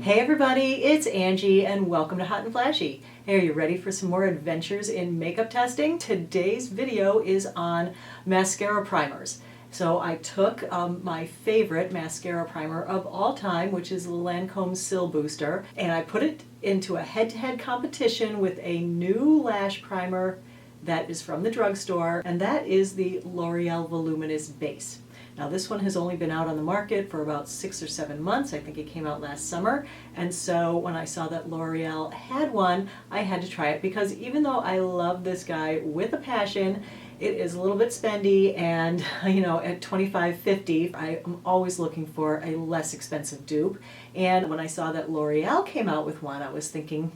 Hey everybody, it's Angie and welcome to Hot and Flashy. Hey, are you ready for some more adventures in makeup testing? Today's video is on mascara primers. So I took my favorite mascara primer of all time, which is the Lancome CILS Booster, and I put it into a head-to-head competition with a new lash primer that is from the drugstore, and that is the L'Oreal Voluminous Base. Now this one has only been out on the market for about 6 or 7 months. I think it came out last summer. And so when I saw that L'Oreal had one, I had to try it because even though I love this guy with a passion, it is a little bit spendy, and you know, at $25.50 I am always looking for a less expensive dupe. And when I saw that L'Oreal came out with one, I was thinking,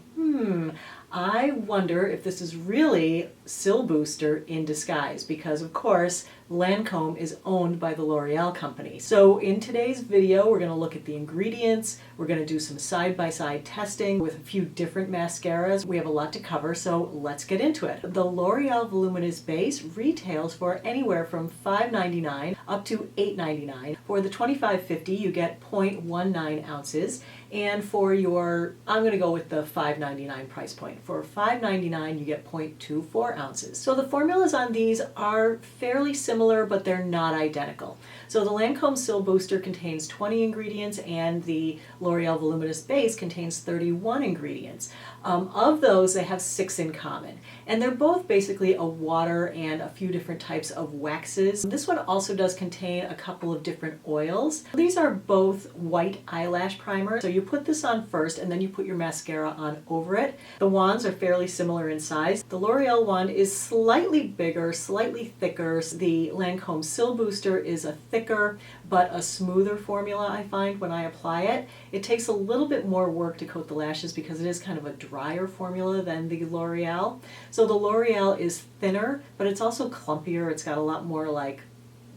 I wonder if this is really CILS Booster in disguise, because of course Lancome is owned by the L'Oreal company. So in today's video we're going to look at the ingredients, we're going to do some side-by-side testing with a few different mascaras. We have a lot to cover, so let's get into it. The L'Oreal Voluminous Base retails for anywhere from $5.99 up to $8.99. For the $25.50 you get 0.19 ounces, and for your, I'm going to go with the $5.99 price point. For $5.99 you get 0.24 ounces. So the formulas on these are fairly similar, but they're not identical. So the Lancome CILS Booster contains 20 ingredients and the L'Oreal Voluminous Base contains 31 ingredients. Of those, they have 6 in common. And they're both basically a water and a few different types of waxes. This one also does contain a couple of different oils. These are both white eyelash primers. So you put this on first and then you put your mascara on over it. The wands are fairly similar in size. The L'Oreal one is slightly bigger, slightly thicker. The Lancome CILS Booster is a thicker but a smoother formula, I find, when I apply it. It takes a little bit more work to coat the lashes because it is kind of a drier formula than the L'Oreal. So the L'Oreal is thinner, but it's also clumpier. It's got a lot more like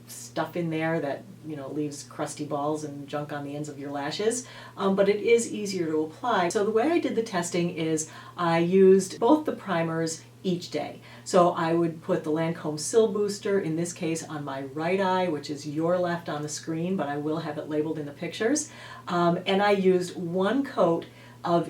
stuff in there that, you know, leaves crusty balls and junk on the ends of your lashes, but it is easier to apply. So the way I did the testing is I used both the primers each day. So I would put the Lancome CILS Booster, in this case on my right eye, which is your left on the screen, but I will have it labeled in the pictures, and I used 1 coat of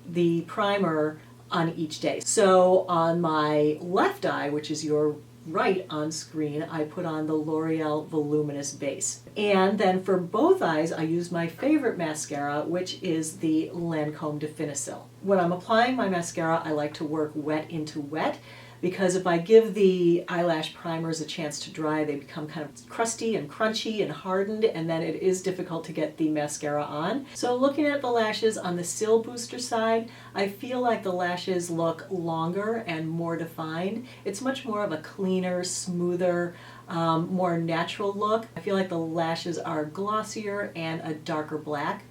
the primer on each day. So on my left eye, which is your right on screen, I put on the L'Oreal Voluminous Base. And then for both eyes, I used my favorite mascara, which is the Lancome Definicil. When I'm applying my mascara, I like to work wet into wet, because if I give the eyelash primers a chance to dry, they become kind of crusty and crunchy and hardened, and then it is difficult to get the mascara on. So looking at the lashes on the CILS Booster side, I feel like the lashes look longer and more defined. It's much more of a cleaner, smoother, more natural look. I feel like the lashes are glossier and a darker black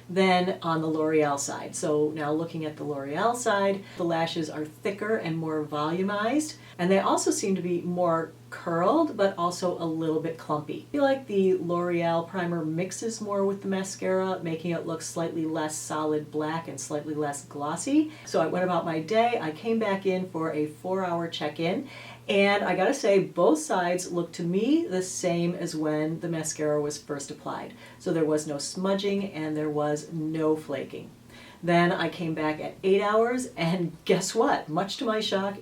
than on the L'Oreal side. So now looking at the L'Oreal side, the lashes are thicker and more volumized, and they also seem to be more curled, but also a little bit clumpy. I feel like the L'Oreal primer mixes more with the mascara, making it look slightly less solid black and slightly less glossy. So I went about my day, I came back in for a 4-hour check-in, and I gotta say, both sides look to me the same as when the mascara was first applied. So there was no smudging and there was no flaking. Then I came back at 8 hours, and guess what? Much to my shock,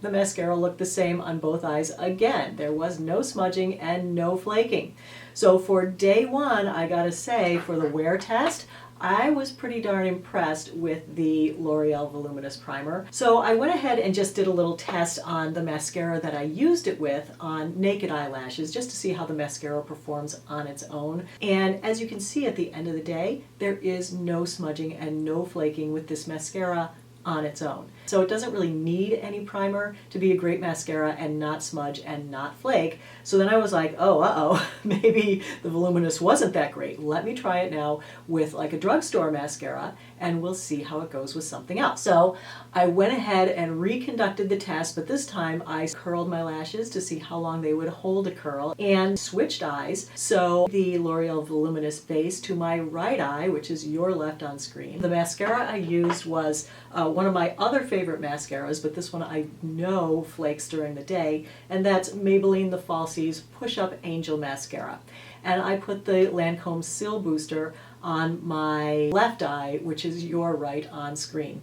the mascara looked the same on both eyes again. There was no smudging and no flaking. So for day 1, I gotta say, for the wear test, I was pretty darn impressed with the L'Oreal Voluminous Primer. So I went ahead and just did a little test on the mascara that I used it with on naked eyelashes, just to see how the mascara performs on its own. And as you can see, at the end of the day, there is no smudging and no flaking with this mascara on its own. So it doesn't really need any primer to be a great mascara and not smudge and not flake. So then I was like, oh, maybe the Voluminous wasn't that great. Let me try it now with like a drugstore mascara and we'll see how it goes with something else. So I went ahead and reconducted the test, but this time I curled my lashes to see how long they would hold a curl and switched eyes. So the L'Oreal Voluminous Base to my right eye, which is your left on screen. The mascara I used was one of my other favorite mascaras, but this one I know flakes during the day, and that's Maybelline the Falsies Push Up Angel Mascara. And I put the Lancome CILS Booster on my left eye, which is your right on screen.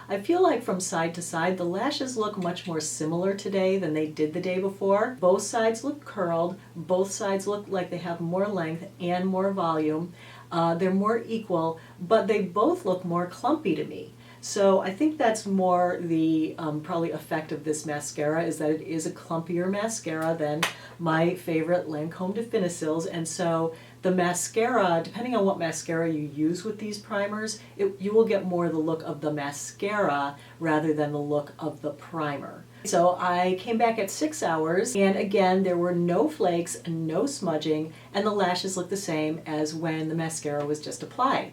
I feel like from side to side, the lashes look much more similar today than they did the day before. Both sides look curled, both sides look like they have more length and more volume. They're more equal, but they both look more clumpy to me. So I think that's more the probably effect of this mascara, is that it is a clumpier mascara than my favorite Lancome CILS, and so the mascara, depending on what mascara you use with these primers, you will get more the look of the mascara rather than the look of the primer. So I came back at 6 hours, and again there were no flakes, no smudging, and the lashes look the same as when the mascara was just applied.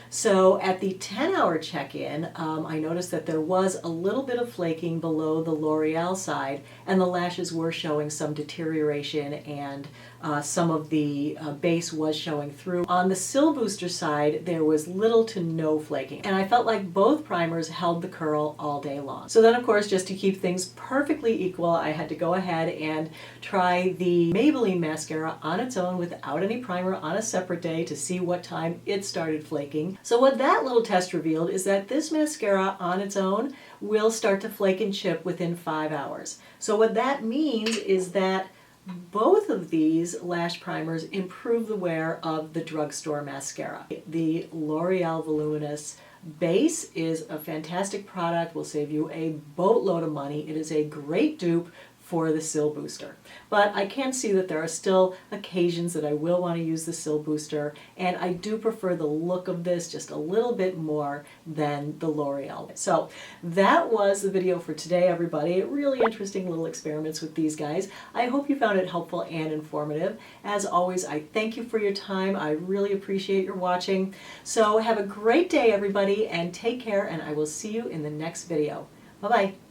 So at the 10-hour check-in, I noticed that there was a little bit of flaking below the L'Oreal side, and the lashes were showing some deterioration, and some of the base was showing through. On the Sil Booster side, there was little to no flaking, and I felt like both primers held the curl all day long. So then, of course, just to keep things perfectly equal, I had to go ahead and try the Maybelline mascara on its own without any primer on a separate day to see what time it started flaking. So what that little test revealed is that this mascara on its own will start to flake and chip within 5 hours. So what that means is that both of these lash primers improve the wear of the drugstore mascara. The L'Oreal Voluminous base is a fantastic product, will save you a boatload of money. It is a great dupe for the Sil Booster. But I can see that there are still occasions that I will want to use the Sil Booster, and I do prefer the look of this just a little bit more than the L'Oreal. So that was the video for today, everybody. Really interesting little experiments with these guys. I hope you found it helpful and informative. As always, I thank you for your time. I really appreciate your watching. So have a great day, everybody, and take care, and I will see you in the next video. Bye-bye.